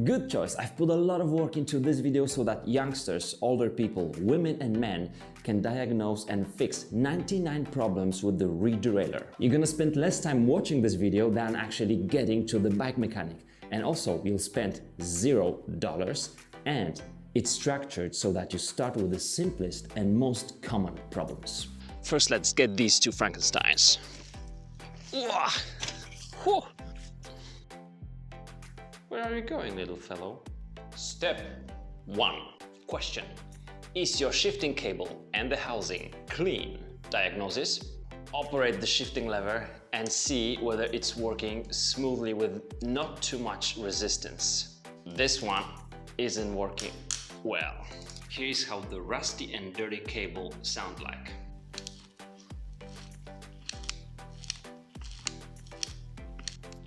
Good choice. I've put a lot of work into this video so that youngsters, older people, women and men can diagnose and fix 99 problems with the derailleur. You're gonna spend less time watching this video than actually getting to the bike mechanic. And also you'll spend $0 and it's structured so that you start with the simplest and most common problems. First, let's get these two Frankensteins. Where are you going, little fellow? Step 1. Question. Is your shifting cable and the housing clean? Diagnosis. Operate the shifting lever and see whether it's working smoothly with not too much resistance. This one isn't working well. Here's how the rusty and dirty cable sound like.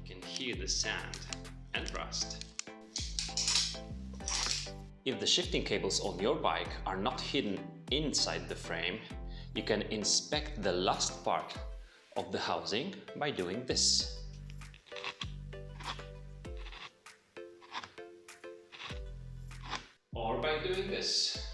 You can hear the sand and rust. If the shifting cables on your bike are not hidden inside the frame, you can inspect the last part of the housing by doing this. Or by doing this.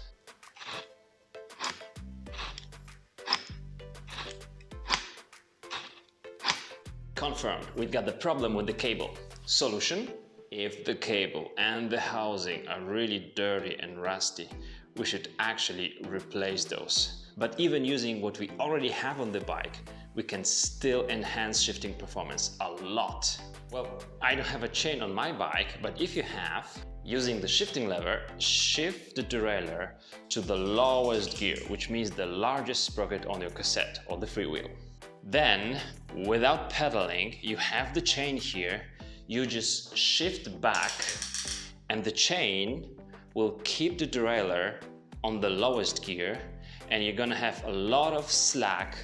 Confirmed, we've got the problem with the cable. Solution: if the cable and the housing are really dirty and rusty, we should actually replace those. But even using what we already have on the bike, we can still enhance shifting performance a lot. Well, I don't have a chain on my bike, but if you have, using the shifting lever, shift the derailleur to the lowest gear, which means the largest sprocket on your cassette or the freewheel. Then, without pedaling, you have the chain here, you just shift back and the chain will keep the derailleur on the lowest gear, and you're gonna have a lot of slack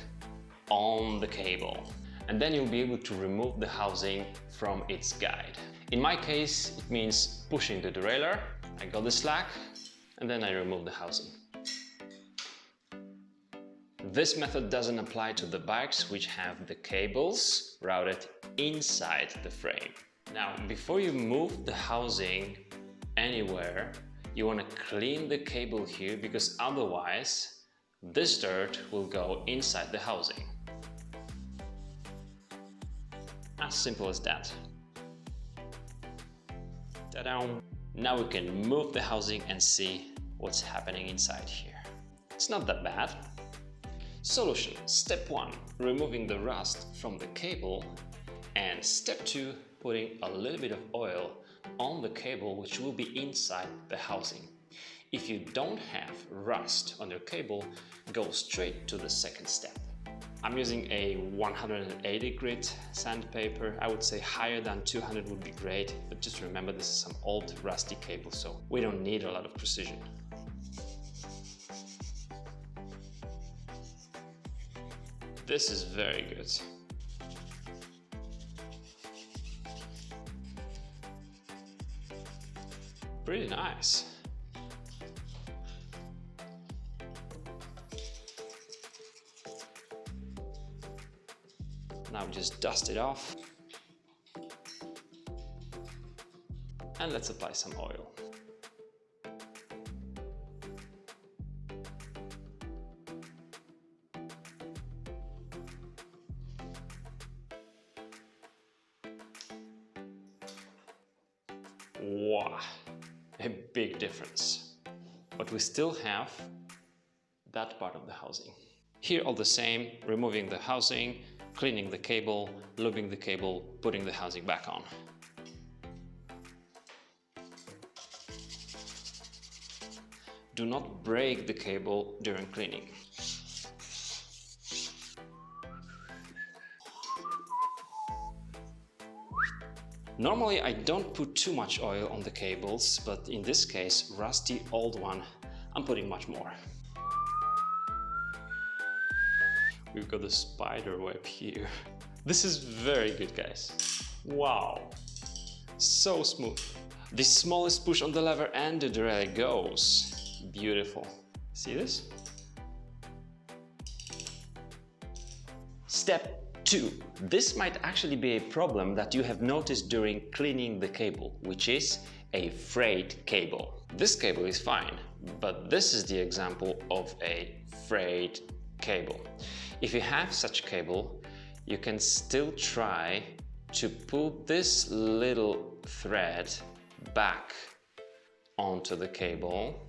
on the cable. And then you'll be able to remove the housing from its guide. In my case, it means pushing the derailleur, I got the slack, and then I remove the housing. This method doesn't apply to the bikes which have the cables routed inside the frame. Now, before you move the housing anywhere, you want to clean the cable here, because otherwise this dirt will go inside the housing. As simple as that. Ta-da! Now we can move the housing and see what's happening inside here. It's not that bad. Solution. Step 1. Removing the rust from the cable. And step 2. Putting a little bit of oil on the cable which will be inside the housing. If you don't have rust on your cable, go straight to the second step. I'm using a 180 grit sandpaper. I would say higher than 200 would be great, but just remember this is some old rusty cable, so we don't need a lot of precision. This is very good. Pretty nice. Now just dust it off. And let's apply some oil. Wow, a big difference. But we still have that part of the housing. Here all the same, removing the housing, cleaning the cable, lubing the cable, putting the housing back on. Do not break the cable during cleaning. Normally I don't put too much oil on the cables, but in this case, rusty old one, I'm putting much more. We've got a spider web here. This is very good, guys. Wow, so smooth. The smallest push on the lever and the derailleur goes. Beautiful. See this? Step 2. This might actually be a problem that you have noticed during cleaning the cable, which is a frayed cable. This cable is fine, but this is the example of a frayed cable. If you have such cable, you can still try to pull this little thread back onto the cable,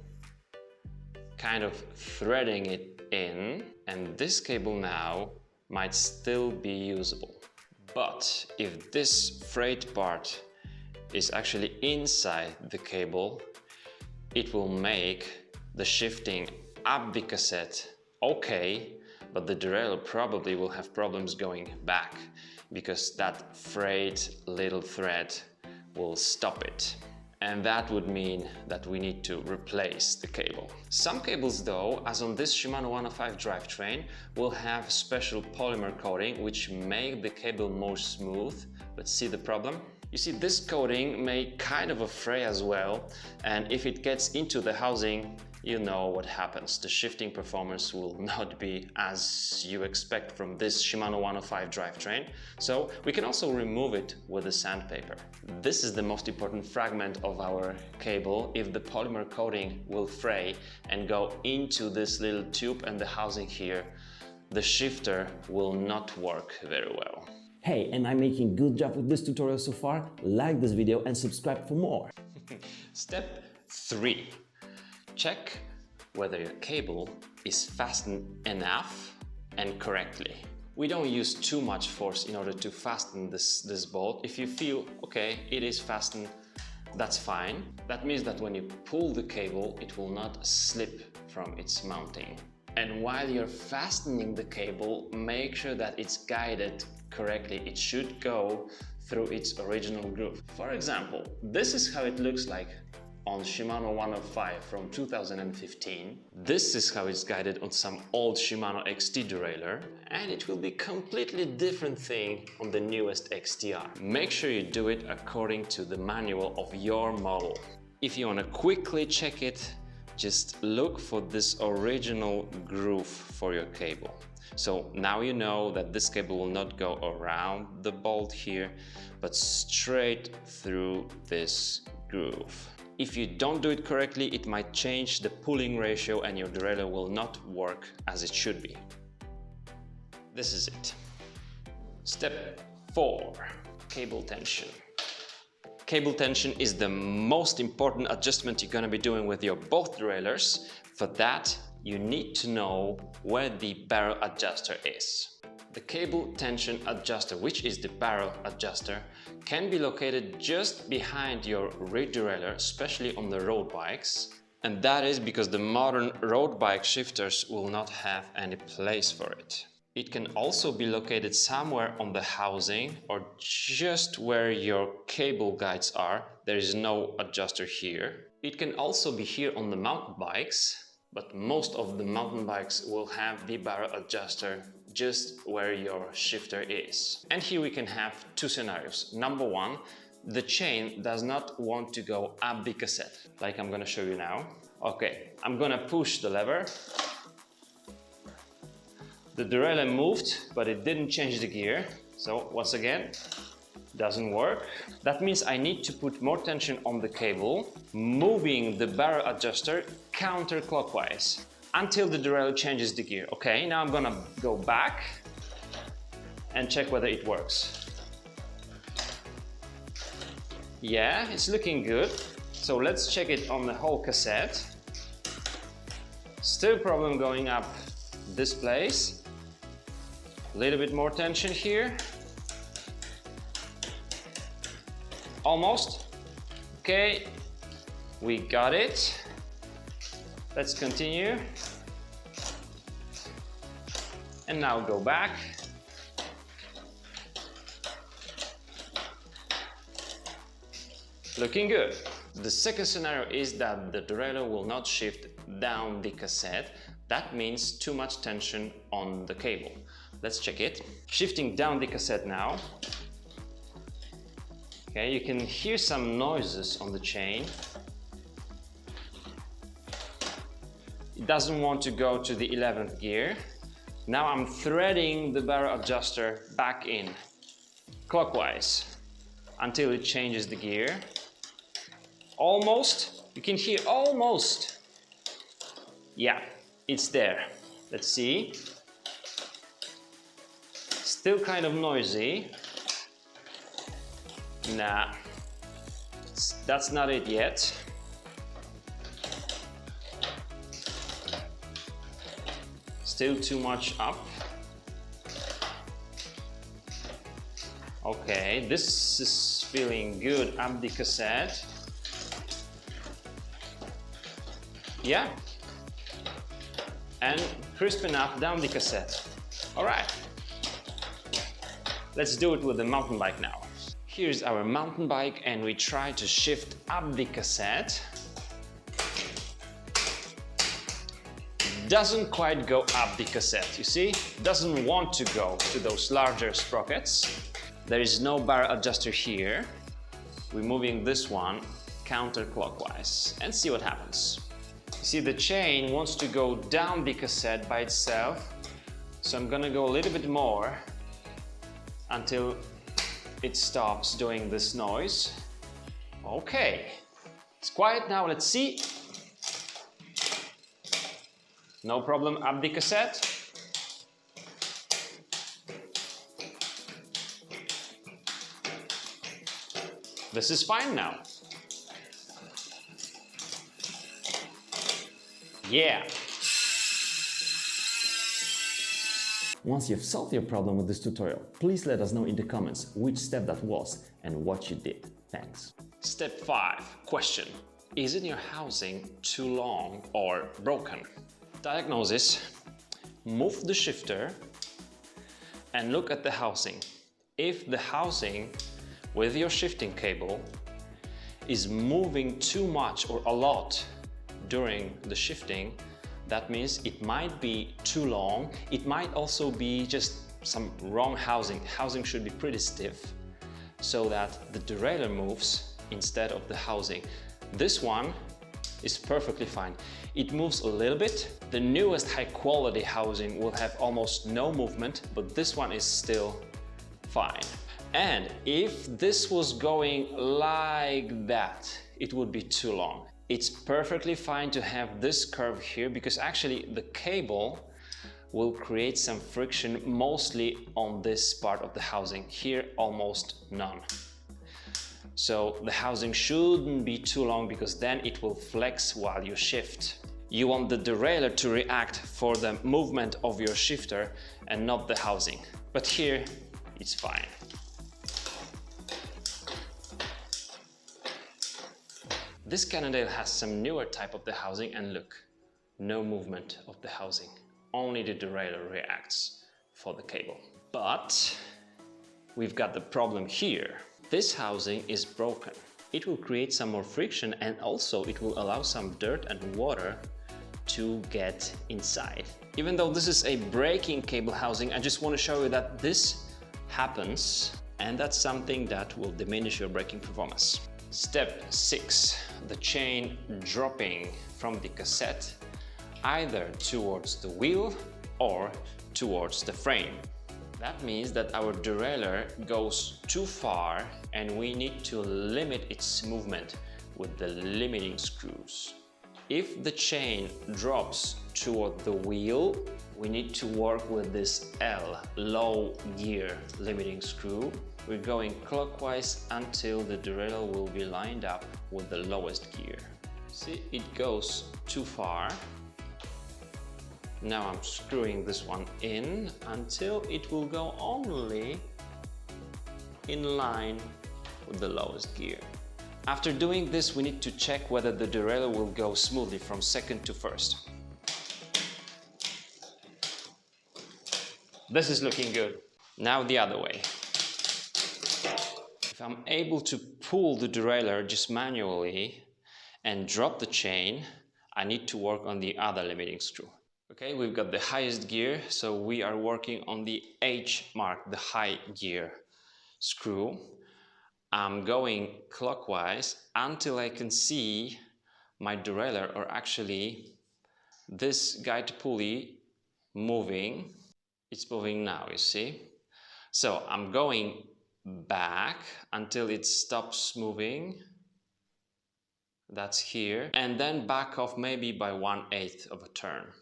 kind of threading it in, and this cable now might still be usable. But if this frayed part is actually inside the cable, it will make the shifting up the cassette okay, but the derailleur probably will have problems going back because that frayed little thread will stop it. And that would mean that we need to replace the cable. Some cables though, as on this Shimano 105 drivetrain, will have special polymer coating which make the cable more smooth. But see the problem? You see, this coating may kind of fray as well, and if it gets into the housing, you know what happens. The shifting performance will not be as you expect from this Shimano 105 drivetrain, so we can also remove it with a sandpaper. This is the most important fragment of our cable. If the polymer coating will fray and go into this little tube and the housing here, the shifter will not work very well. Hey, and I'm making good job with this tutorial so far. Like this video and subscribe for more. Step 3. Check whether your cable is fastened enough and correctly. We don't use too much force in order to fasten this bolt. If you feel, okay, it is fastened, that's fine. That means that when you pull the cable, it will not slip from its mounting. And while you're fastening the cable, make sure that it's guided correctly. It should go through its original groove. For example, this is how it looks like on Shimano 105 from 2015. This is how it's guided on some old Shimano XT derailleur, and it will be completely different thing on the newest XTR. Make sure you do it according to the manual of your model. If you want to quickly check it, just look for this original groove for your cable. So now you know that this cable will not go around the bolt here, but straight through this groove. If you don't do it correctly, it might change the pulling ratio and your derailleur will not work as it should be. This is it. Step 4. Cable tension. Cable tension is the most important adjustment you're going to be doing with your both derailleurs. For that, you need to know where the barrel adjuster is. The cable tension adjuster, which is the barrel adjuster, can be located just behind your rear derailleur, especially on the road bikes. And that is because the modern road bike shifters will not have any place for it. It can also be located somewhere on the housing or just where your cable guides are. There is no adjuster here. It can also be here on the mountain bikes, but most of the mountain bikes will have the barrel adjuster just where your shifter is. And here we can have two scenarios. Number one, the chain does not want to go up the cassette, like I'm gonna show you now. Okay, I'm gonna push the lever. The derailleur moved, but it didn't change the gear. So once again, doesn't work. That means I need to put more tension on the cable, moving the barrel adjuster counterclockwise until the derailleur changes the gear. Okay, now I'm gonna go back and check whether it works. Yeah, it's looking good. So let's check it on the whole cassette. Still problem going up this place. A little bit more tension here. Almost. Okay, we got it. Let's continue. And now go back. Looking good. The second scenario is that the derailleur will not shift down the cassette. That means too much tension on the cable. Let's check it. Shifting down the cassette now. Okay, you can hear some noises on the chain. It doesn't want to go to the 11th gear. Now I'm threading the barrel adjuster back in clockwise until it changes the gear. Almost. You can hear almost. Yeah, it's there. Let's see. Still kind of noisy. Nah, that's not it yet. Still too much up. Okay, this is feeling good up the cassette. Yeah. And crisp enough down the cassette. All right. Let's do it with the mountain bike now. Here's our mountain bike and we try to shift up the cassette. Doesn't quite go up the cassette, you see? Doesn't want to go to those larger sprockets. There is no bar adjuster here. We're moving this one counterclockwise and see what happens. You see, the chain wants to go down the cassette by itself, so I'm gonna go a little bit more until it stops doing this noise. Okay, it's quiet now, let's see. No problem up the cassette. This is fine now. Yeah. Once you've solved your problem with this tutorial, please let us know in the comments which step that was and what you did. Thanks. Step 5. Question. Is it your housing too long or broken? Diagnosis. Move the shifter and look at the housing. If the housing with your shifting cable is moving too much or a lot during the shifting, that means it might be too long. It might also be just some wrong housing. Housing should be pretty stiff so that the derailleur moves instead of the housing. This one is perfectly fine. It moves a little bit. The newest high quality housing will have almost no movement, but this one is still fine. And if this was going like that, it would be too long. It's perfectly fine to have this curve here because actually the cable will create some friction mostly on this part of the housing. Here, almost none. So the housing shouldn't be too long because then it will flex while you shift. You want the derailleur to react for the movement of your shifter and not the housing. But here, it's fine. This Cannondale has some newer type of the housing and look, no movement of the housing. Only the derailleur reacts for the cable. But we've got the problem here. This housing is broken. It will create some more friction and also it will allow some dirt and water to get inside. Even though this is a braking cable housing, I just want to show you that this happens and that's something that will diminish your braking performance. Step 6. The chain dropping from the cassette either towards the wheel or towards the frame. That means that our derailleur goes too far and we need to limit its movement with the limiting screws. If the chain drops toward the wheel, we need to work with this L, low gear limiting screw. We're going clockwise until the derailleur will be lined up with the lowest gear. See, it goes too far. Now I'm screwing this one in until it will go only in line with the lowest gear. After doing this, we need to check whether the derailleur will go smoothly from second to first. This is looking good. Now the other way. If I'm able to pull the derailleur just manually and drop the chain, I need to work on the other limiting screw. Okay, we've got the highest gear, so we are working on the H mark, the high gear screw. I'm going clockwise until I can see my derailleur, or actually this guide pulley moving. It's moving now, you see. So I'm going back until it stops moving. that's here, and then back off maybe by 1/8 of a turn.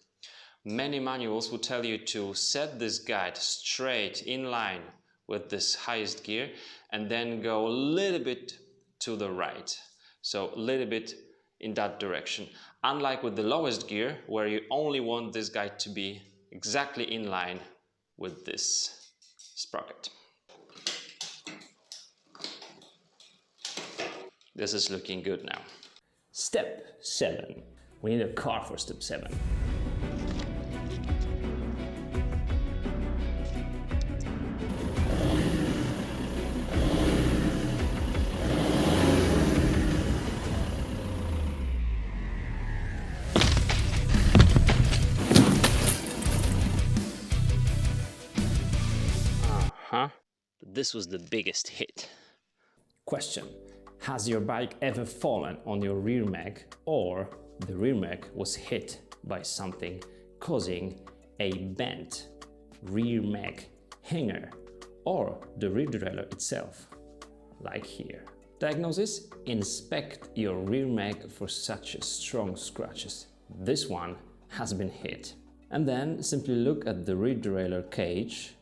Many manuals will tell you to set this guide straight in line with this highest gear and then go a little bit to the right. So a little bit in that direction. Unlike with the lowest gear, where you only want this guide to be exactly in line with this sprocket. This is looking good now. Step 7. We need a car for step 7. This was the biggest hit. Question: has your bike ever fallen on your rear mag, or the rear mag was hit by something causing a bent rear mag hanger, or the rear derailleur itself, like here? Diagnosis: inspect your rear mag for such strong scratches. This one has been hit. And then simply look at the rear derailleur cage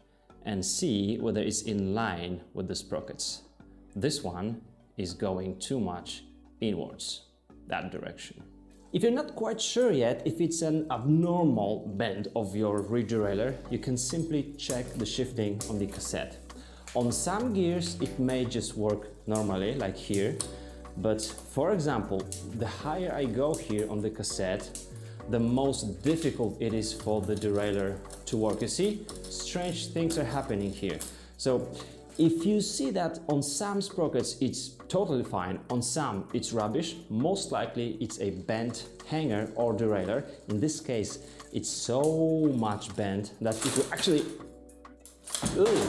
and see whether it's in line with the sprockets. This one is going too much inwards, that direction. If you're not quite sure yet if it's an abnormal bend of your rear derailleur, you can simply check the shifting on the cassette. On some gears it may just work normally, like here, but for example, the higher I go here on the cassette, the most difficult it is for the derailleur to work. You see, strange things are happening here. So if you see that on some sprockets it's totally fine, on some it's rubbish, most likely it's a bent hanger or derailleur. In this case, it's so much bent that it will actually... Ooh.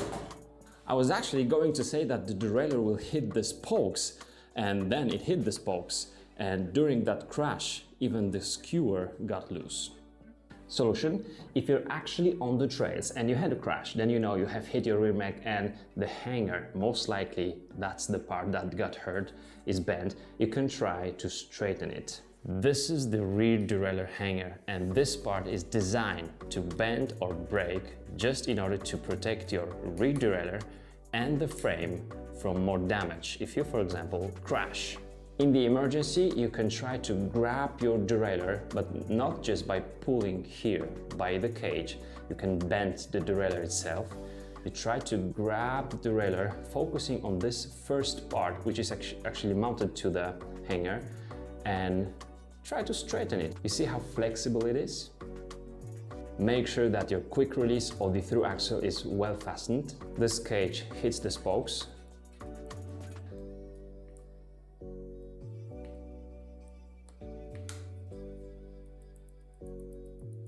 I was actually going to say that the derailleur will hit the spokes, and then it hit the spokes, and during that crash even the skewer got loose. Solution: if you're actually on the trails and you had a crash, then you know you have hit your rear mag and the hanger, most likely that's the part that got hurt, is bent. You can try to straighten it. This is the rear derailleur hanger, and this part is designed to bend or break just in order to protect your rear derailleur and the frame from more damage if you, for example, crash. In the emergency, you can try to grab your derailleur, but not just by pulling here by the cage. You can bend the derailleur itself. You try to grab the derailleur, focusing on this first part, which is actually mounted to the hanger, and try to straighten it. You see how flexible it is? Make sure that your quick release or the through axle is well fastened. This cage hits the spokes.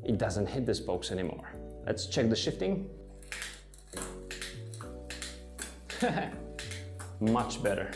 It doesn't hit the spokes anymore. Let's check the shifting. Much better.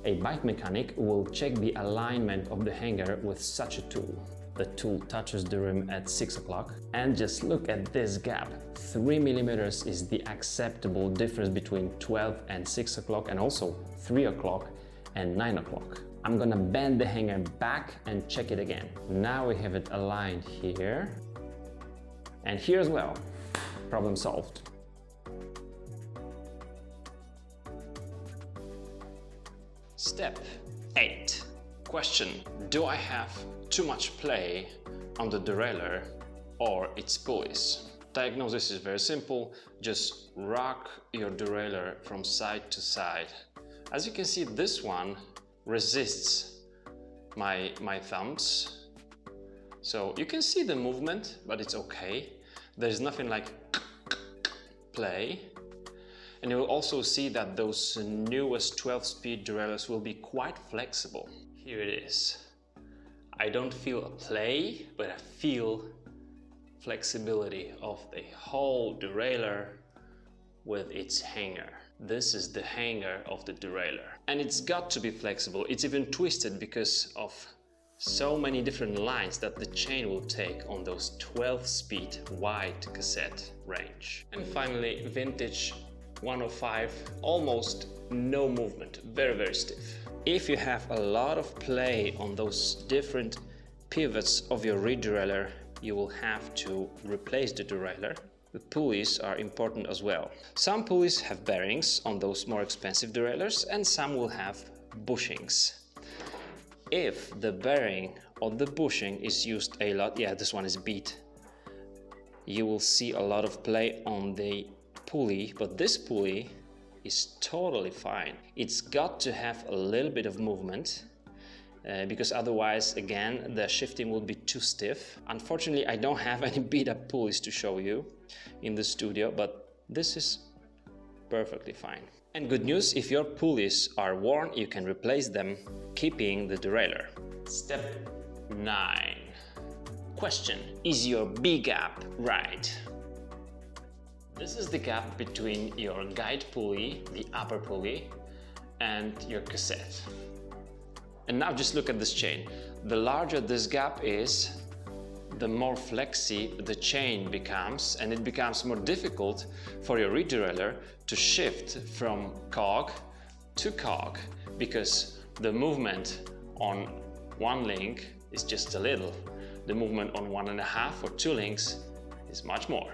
A bike mechanic will check the alignment of the hanger with such a tool. The tool touches the rim at 6 o'clock, and just look at this gap. 3 millimeters is the acceptable difference between 12 and 6 o'clock, and also 3 o'clock and 9 o'clock. I'm gonna bend the hanger back and check it again. Now we have it aligned here and here as well. Problem solved. Step 8. Question: do I have too much play on the derailleur or its pulleys? Diagnosis is very simple. Just rock your derailleur from side to side. As you can see, this one resists my thumbs. So you can see the movement, but it's okay. There's nothing like play. And you will also see that those newest 12-speed derailleurs will be quite flexible. Here it is. I don't feel a play, but I feel flexibility of the whole derailleur with its hanger. This is the hanger of the derailleur. And it's got to be flexible. It's even twisted because of so many different lines that the chain will take on those 12-speed wide cassette range. And finally, vintage 105, almost no movement, very, very stiff. If you have a lot of play on those different pivots of your reed derailleur, you will have to replace the derailleur. The pulleys are important as well. Some pulleys have bearings on those more expensive derailleurs, and some will have bushings. If the bearing or the bushing is used a lot, yeah, this one is beat, you will see a lot of play on the pulley, but this pulley is totally fine. It's got to have a little bit of movement because otherwise, again, the shifting will be too stiff. Unfortunately, I don't have any beat up pulleys to show you in the studio, but this is perfectly fine. And good news, if your pulleys are worn, you can replace them, keeping the derailleur. Step 9. Question: is your B gap right? This is the gap between your guide pulley, the upper pulley, and your cassette. And now just look at this chain. The larger this gap is, the more flexy the chain becomes, and it becomes more difficult for your reed derailleur to shift from cog to cog, because the movement on one link is just a little. The movement on 1.5 or 2 links is much more.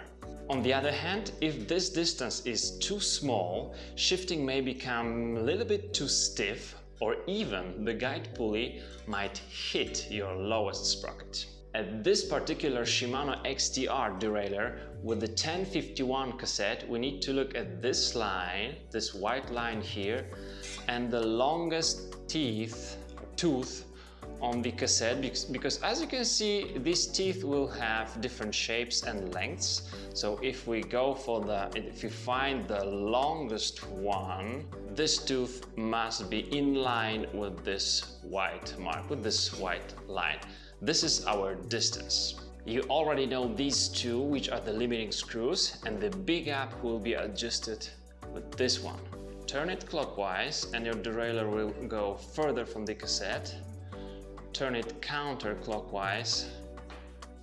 On the other hand, if this distance is too small, shifting may become a little bit too stiff, or even the guide pulley might hit your lowest sprocket. At this particular Shimano XTR derailleur with the 1051 cassette, we need to look at this line, this white line here, and the longest tooth on the cassette, because as you can see, these teeth will have different shapes and lengths. So if we go for if you find the longest one, this tooth must be in line with this white mark, with this white line. This is our distance. You already know these two, which are the limiting screws, and the B gap will be adjusted with this one. Turn it clockwise and your derailleur will go further from the cassette. Turn it counterclockwise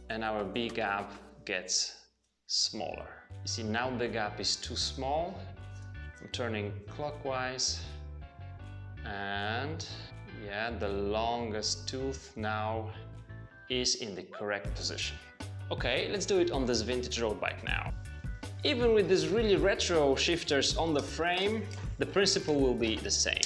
and our B gap gets smaller. You see, now the gap is too small. I'm turning clockwise and yeah, the longest tooth now is in the correct position. Okay, let's do it on this vintage road bike now. Even with these really retro shifters on the frame, the principle will be the same.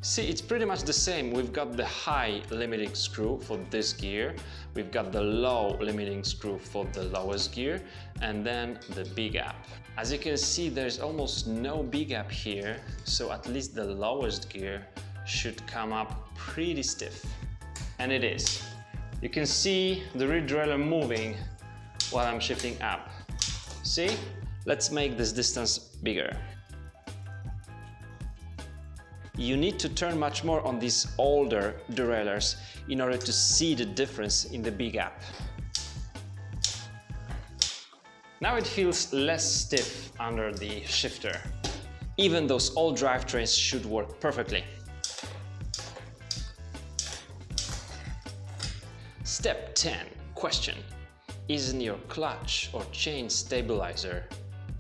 See, it's pretty much the same. We've got the high limiting screw for this gear, we've got the low limiting screw for the lowest gear, and then the B gap. As you can see, there's almost no B gap here, so at least the lowest gear should come up pretty stiff. And it is. You can see the reed derailleur moving while I'm shifting up. See? Let's make this distance bigger. You need to turn much more on these older derailleurs in order to see the difference in the B gap. Now it feels less stiff under the shifter. Even those old drivetrains should work perfectly. Step 10. Question: isn't your clutch or chain stabilizer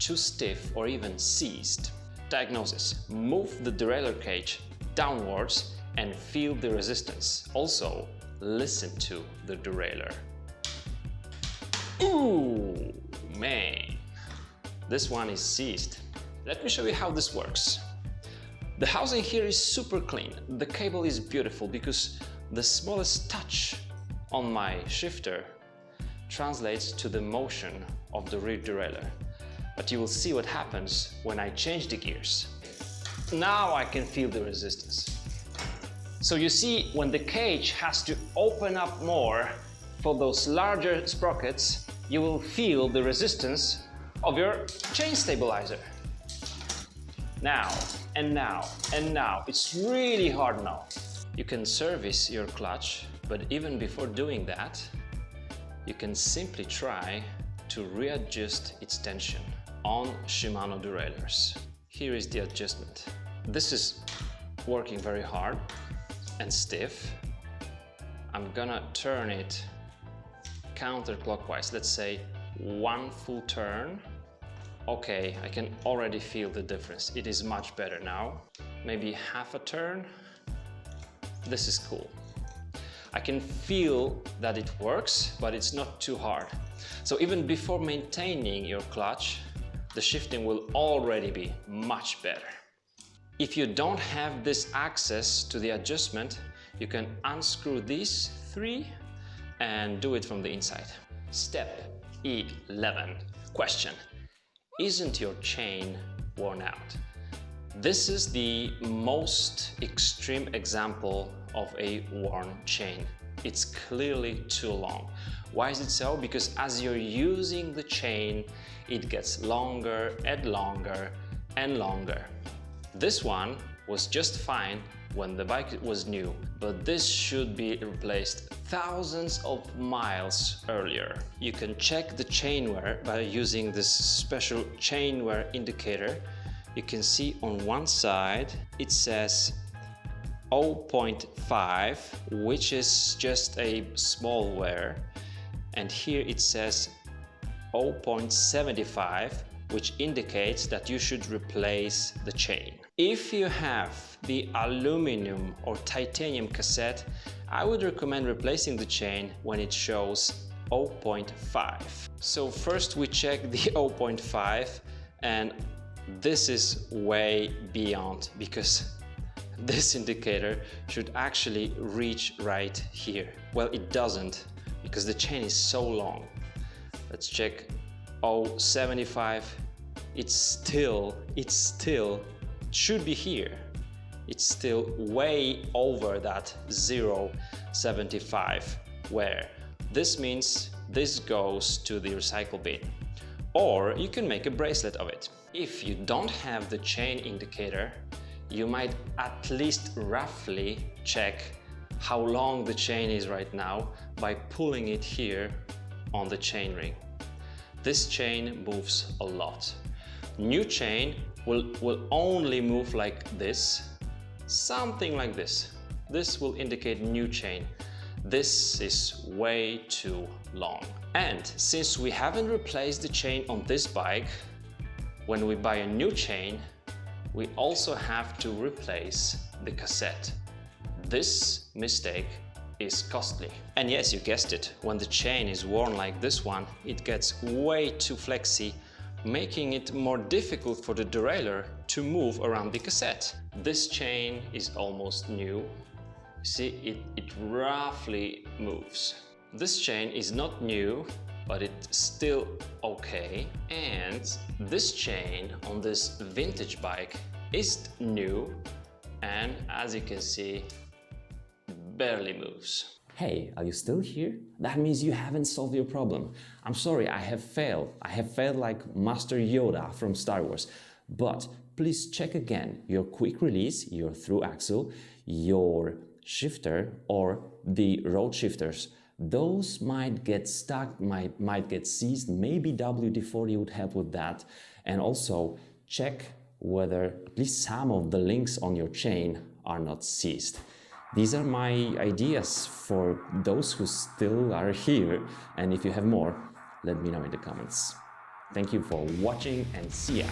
too stiff or even seized? Diagnosis: move the derailleur cage downwards and feel the resistance. Also, listen to the derailleur. Ooh, man, this one is seized. Let me show you how this works. The housing here is super clean. The cable is beautiful because the smallest touch on my shifter translates to the motion of the reed derailleur. But you will see what happens when I change the gears. Now I can feel the resistance. So you see, when the cage has to open up more for those larger sprockets, you will feel the resistance of your chain stabilizer. Now, and now, and now. It's really hard now. You can service your clutch, but even before doing that, you can simply try to readjust its tension on Shimano derailleurs. Here is the adjustment. This is working very hard and stiff. I'm gonna turn it counterclockwise, let's say 1 full turn, Okay, I can already feel the difference. It is much better now. Maybe half a turn. This is cool. I can feel that it works, but it's not too hard. So even before maintaining your clutch, the shifting will already be much better. If you don't have this access to the adjustment, you can unscrew these 3 and do it from the inside. Step 11. Question: isn't your chain worn out? This is the most extreme example of a worn chain. It's clearly too long. Why is it so? Because as you're using the chain, it gets longer and longer and longer. This one was just fine when the bike was new, but this should be replaced thousands of miles earlier. You can check the chain wear by using this special chain wear indicator. You can see on one side it says 0.5, which is just a small wear, and here it says 0.75, which indicates that you should replace the chain. If you have the aluminum or titanium cassette, I would recommend replacing the chain when it shows 0.5. So first we check the 0.5, and this is way beyond, because this indicator should actually reach right here. Well, it doesn't, because the chain is so long. Let's check 0.75. It still should be here. It's still way over that 0.75 wear. This means this goes to the recycle bin. Or you can make a bracelet of it. If you don't have the chain indicator, you might at least roughly check how long the chain is right now by pulling it here on the chain ring. This chain moves a lot. New chain will only move like this, something like this. This will indicate new chain. This is way too long. And since we haven't replaced the chain on this bike, when we buy a new chain, we also have to replace the cassette. This mistake is costly. And yes, you guessed it, when the chain is worn like this one, it gets way too flexy, making it more difficult for the derailleur to move around the cassette. This chain is almost new. See, it roughly moves. This chain is not new, but it's still okay. And this chain on this vintage bike is new, and as you can see, barely moves. Hey, are you still here? That means you haven't solved your problem. I'm sorry, I have failed. I have failed like Master Yoda from Star Wars. But please check again your quick release, your through axle, your shifter, or the road shifters. Those might get stuck, might get seized. Maybe WD-40 would help with that. And also check whether at least some of the links on your chain are not seized. These are my ideas for those who still are here, and if you have more, let me know in the comments. Thank you for watching, and see ya!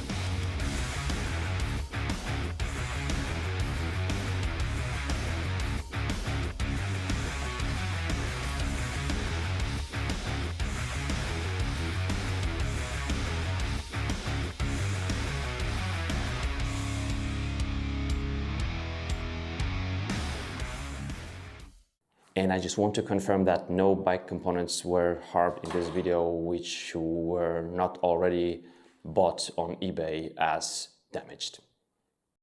And I just want to confirm that no bike components were harmed in this video which were not already bought on eBay as damaged.